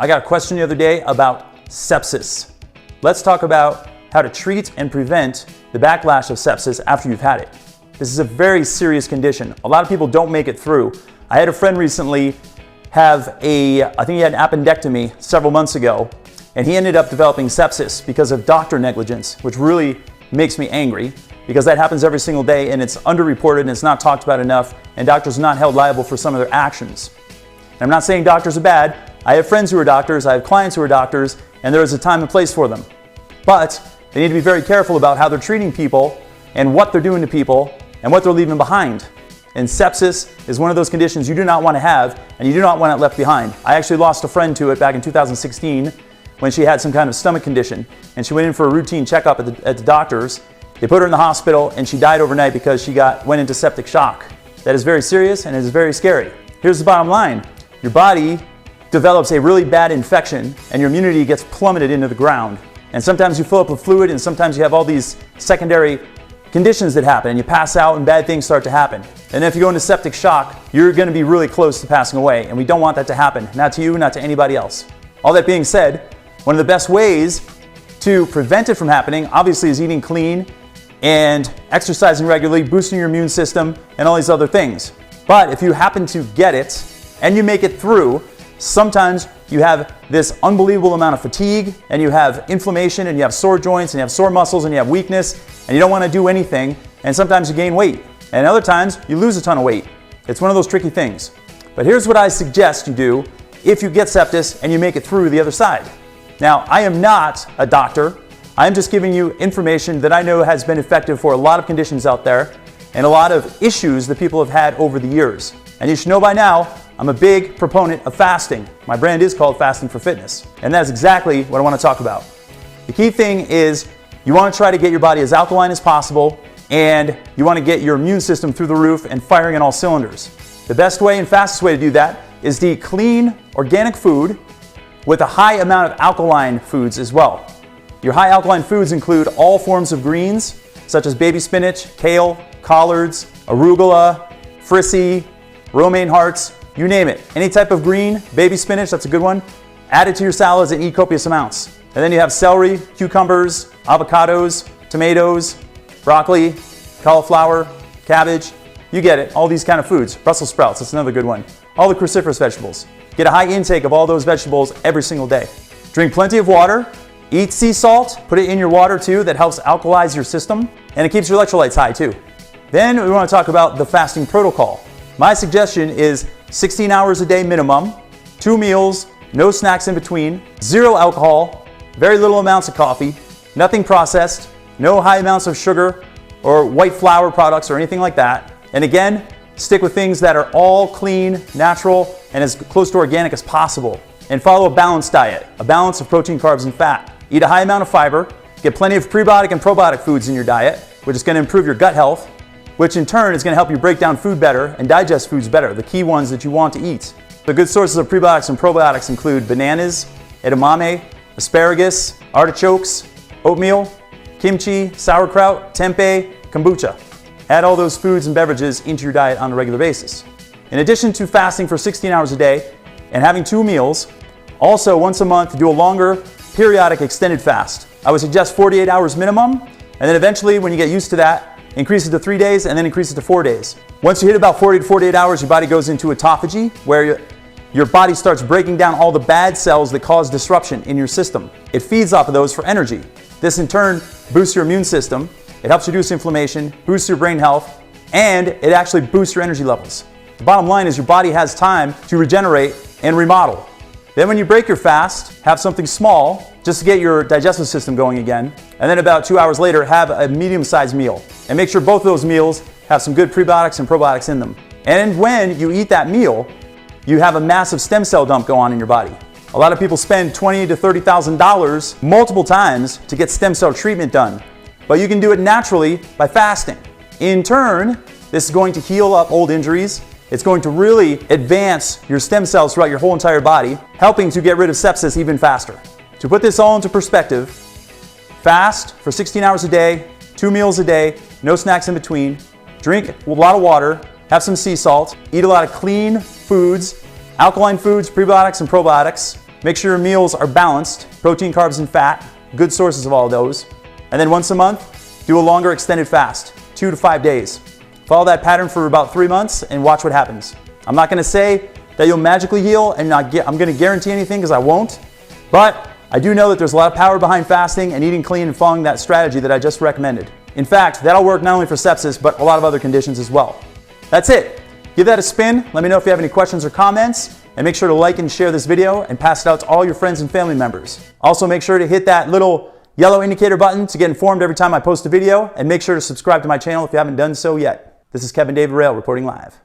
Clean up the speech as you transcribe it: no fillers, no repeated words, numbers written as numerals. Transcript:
I got a question the other day about sepsis. Let's talk about how to treat and prevent the backlash of sepsis after you've had it. This is a very serious condition. A lot of people don't make it through. I had a friend recently have I think he had an appendectomy several months ago, and he ended up developing sepsis because of doctor negligence, which really makes me angry because that happens every single day and it's underreported and it's not talked about enough, and doctors are not held liable for some of their actions. And I'm not saying doctors are bad. I have friends who are doctors, I have clients who are doctors, and there is a time and place for them. But they need to be very careful about how they're treating people and what they're doing to people and what they're leaving behind. And sepsis is one of those conditions you do not want to have, and you do not want it left behind. I actually lost a friend to it back in 2016 when she had some kind of stomach condition, and she went in for a routine checkup at the doctor's. They put her in the hospital and she died overnight because she went into septic shock. That is very serious and it is very scary. Here's the bottom line. Your body develops a really bad infection and your immunity gets plummeted into the ground. And sometimes you fill up with fluid and sometimes you have all these secondary conditions that happen and you pass out and bad things start to happen. And if you go into septic shock, you're going to be really close to passing away, and we don't want that to happen. Not to you, not to anybody else. All that being said, one of the best ways to prevent it from happening obviously is eating clean and exercising regularly, boosting your immune system, and all these other things. But if you happen to get it and you make it through, sometimes you have this unbelievable amount of fatigue and you have inflammation and you have sore joints and you have sore muscles and you have weakness and you don't want to do anything, and sometimes you gain weight. And other times you lose a ton of weight. It's one of those tricky things. But here's what I suggest you do if you get sepsis and you make it through the other side. Now, I am not a doctor. I'm just giving you information that I know has been effective for a lot of conditions out there and a lot of issues that people have had over the years. And you should know by now, I'm a big proponent of fasting. My brand is called Fasting for Fitness, and that's exactly what I want to talk about. The key thing is you want to try to get your body as alkaline as possible, and you want to get your immune system through the roof and firing on all cylinders. The best way and fastest way to do that is to eat clean, organic food with a high amount of alkaline foods as well. Your high alkaline foods include all forms of greens, such as baby spinach, kale, collards, arugula, frisee, romaine hearts, you name it. Any type of green, baby spinach, that's a good one. Add it to your salads and eat copious amounts. And then you have celery, cucumbers, avocados, tomatoes, broccoli, cauliflower, cabbage. You get it, all these kind of foods. Brussels sprouts, that's another good one. All the cruciferous vegetables. Get a high intake of all those vegetables every single day. Drink plenty of water. Eat sea salt, put it in your water too. That helps alkalize your system, and it keeps your electrolytes high too. Then we want to talk about the fasting protocol. My suggestion is 16 hours a day minimum, 2 meals, no snacks in between, 0 alcohol, very little amounts of coffee, nothing processed, no high amounts of sugar or white flour products or anything like that. And again, stick with things that are all clean, natural, and as close to organic as possible. And follow a balanced diet, a balance of protein, carbs, and fat. Eat a high amount of fiber, get plenty of prebiotic and probiotic foods in your diet, which is going to improve your gut health, which in turn is going to help you break down food better and digest foods better, the key ones that you want to eat. The good sources of prebiotics and probiotics include bananas, edamame, asparagus, artichokes, oatmeal, kimchi, sauerkraut, tempeh, kombucha. Add all those foods and beverages into your diet on a regular basis. In addition to fasting for 16 hours a day and having 2 meals, also once a month do a longer periodic extended fast. I would suggest 48 hours minimum, and then eventually when you get used to that, increase it to 3 days and then increase it to 4 days. Once you hit about 40 to 48 hours, your body goes into autophagy, where your body starts breaking down all the bad cells that cause disruption in your system. It feeds off of those for energy. This in turn boosts your immune system, it helps reduce inflammation, boosts your brain health, and it actually boosts your energy levels. The bottom line is your body has time to regenerate and remodel. Then when you break your fast, have something small just to get your digestive system going again. And then about 2 hours later, have a medium-sized meal. And make sure both of those meals have some good prebiotics and probiotics in them. And when you eat that meal, you have a massive stem cell dump go on in your body. A lot of people spend $20,000 to $30,000 multiple times to get stem cell treatment done. But you can do it naturally by fasting. In turn, this is going to heal up old injuries. It's going to really advance your stem cells throughout your whole entire body, helping to get rid of sepsis even faster. To put this all into perspective, fast for 16 hours a day, 2 meals a day, no snacks in between, drink a lot of water, have some sea salt, eat a lot of clean foods, alkaline foods, prebiotics and probiotics, Make sure your meals are balanced, protein, carbs, and fat, good sources of all of those. And then once a month, do a longer extended fast, 2 to 5 days. Follow that pattern for about 3 months and watch what happens. I'm not gonna say that you'll magically heal and I'm gonna guarantee anything because I won't, but I do know that there's a lot of power behind fasting and eating clean and following that strategy that I just recommended. In fact, that'll work not only for sepsis, but a lot of other conditions as well. That's it. Give that a spin. Let me know if you have any questions or comments, and make sure to like and share this video and pass it out to all your friends and family members. Also, make sure to hit that little yellow indicator button to get informed every time I post a video, and make sure to subscribe to my channel if you haven't done so yet. This is Kevin David Rail reporting live.